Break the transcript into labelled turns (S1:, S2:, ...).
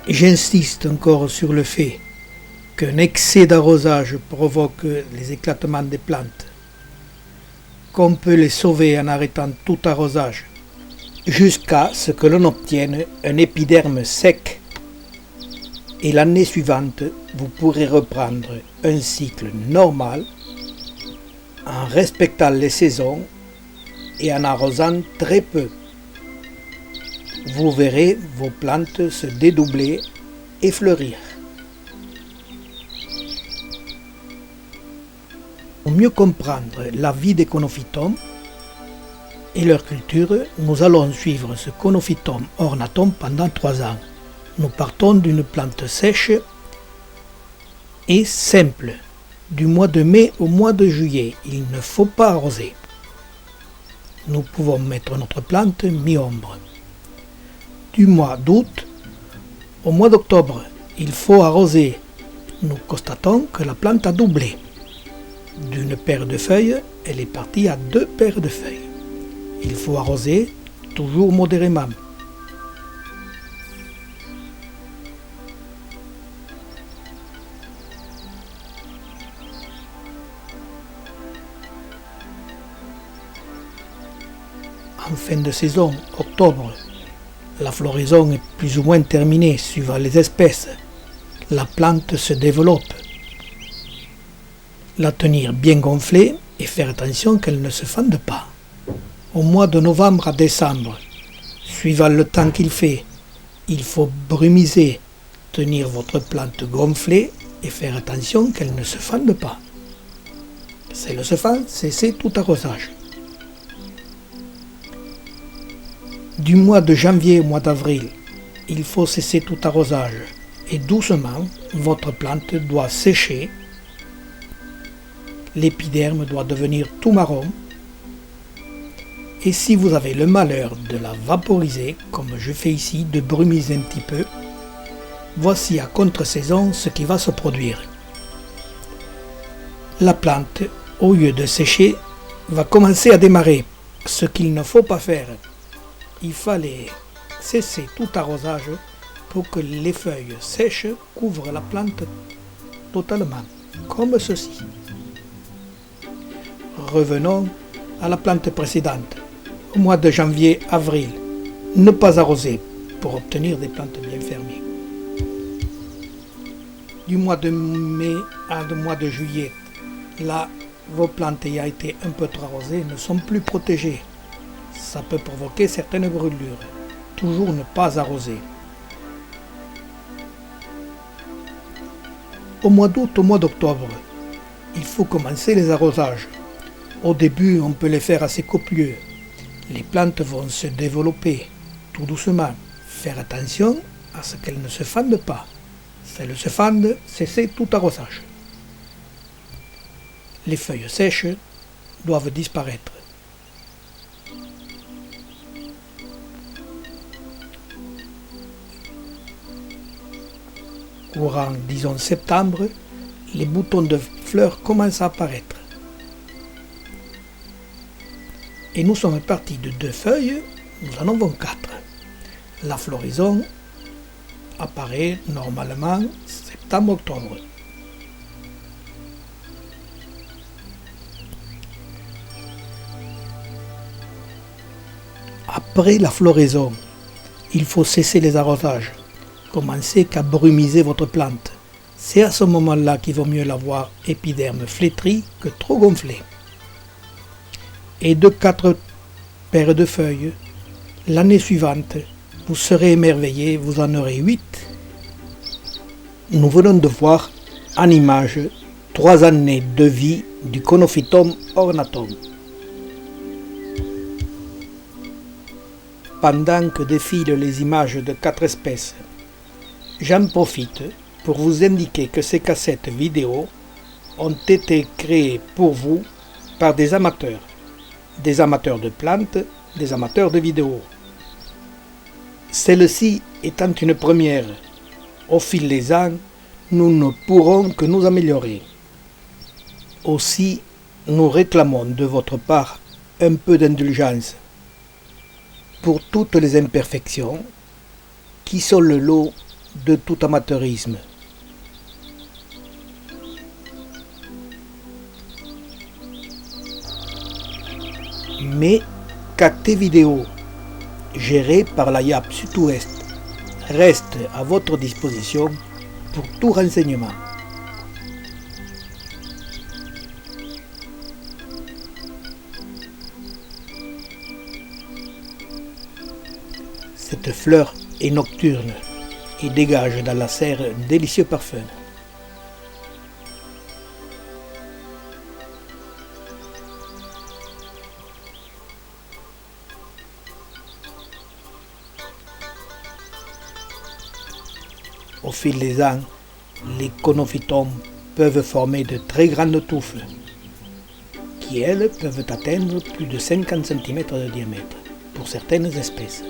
S1: J'insiste encore sur le fait qu'un excès d'arrosage provoque les éclatements des plantes, qu'on peut les sauver en arrêtant tout arrosage, jusqu'à ce que l'on obtienne un épiderme sec. Et l'année suivante, vous pourrez reprendre un cycle normal en respectant les saisons et en arrosant très peu. Vous verrez vos plantes se dédoubler et fleurir. Pour mieux comprendre la vie des conophytomes et leur culture, nous allons suivre ce Conophytum ornatum pendant 3 ans. Nous partons d'une plante sèche et simple. Du mois de mai au mois de juillet, il ne faut pas arroser. Nous pouvons mettre notre plante mi-ombre. Du mois d'août au mois d'octobre, il faut arroser. Nous constatons que la plante a doublé. D'une paire de feuilles, elle est partie à 2 paires de feuilles. Il faut arroser toujours modérément. En fin de saison, octobre, la floraison est plus ou moins terminée suivant les espèces. La plante se développe. La tenir bien gonflée et faire attention qu'elle ne se fende pas. Au mois de novembre à décembre, suivant le temps qu'il fait, il faut brumiser, tenir votre plante gonflée et faire attention qu'elle ne se fende pas. Si elle se fend, cessez tout arrosage. Du mois de janvier au mois d'avril, il faut cesser tout arrosage et doucement, votre plante doit sécher. L'épiderme doit devenir tout marron. Et si vous avez le malheur de la vaporiser, comme je fais ici, de brumiser un petit peu, voici à contre-saison ce qui va se produire. La plante, au lieu de sécher, va commencer à démarrer, ce qu'il ne faut pas faire. Il fallait cesser tout arrosage pour que les feuilles sèches couvrent la plante totalement, comme ceci. Revenons à la plante précédente. Au mois de janvier-avril, ne pas arroser pour obtenir des plantes bien fermées. Du mois de mai à le mois de juillet, là, vos plantes ayant été un peu trop arrosées ne sont plus protégées. Ça peut provoquer certaines brûlures. Toujours ne pas arroser. Au mois d'août, au mois d'octobre, il faut commencer les arrosages. Au début, on peut les faire assez copieux. Les plantes vont se développer tout doucement. Faire attention à ce qu'elles ne se fendent pas. Si elles se fendent, cessez tout arrosage. Les feuilles sèches doivent disparaître. Courant, disons septembre, les boutons de fleurs commencent à apparaître. Et nous sommes partis de 2 feuilles, nous en avons 4. La floraison apparaît normalement septembre-octobre. Après la floraison, il faut cesser les arrosages. Commencez qu'à brumiser votre plante. C'est à ce moment-là qu'il vaut mieux l'avoir épiderme flétri que trop gonflé. Et de 4 paires de feuilles, l'année suivante, vous serez émerveillés, vous en aurez 8. Nous venons de voir en image 3 années de vie du Conophytum ornatum. Pendant que défilent les images de 4 espèces, j'en profite pour vous indiquer que ces cassettes vidéo ont été créées pour vous par des amateurs de plantes, des amateurs de vidéos. Celle-ci étant une première, au fil des ans, nous ne pourrons que nous améliorer. Aussi, nous réclamons de votre part un peu d'indulgence pour toutes les imperfections qui sont le lot de tout amateurisme. Mais Cacté Vidéo, géré par la YAP Sud-Ouest, reste à votre disposition pour tout renseignement. Cette fleur est nocturne et dégage dans la serre un délicieux parfum. Au fil des ans, les conophytomes peuvent former de très grandes touffes, qui elles peuvent atteindre plus de 50 cm de diamètre pour certaines espèces.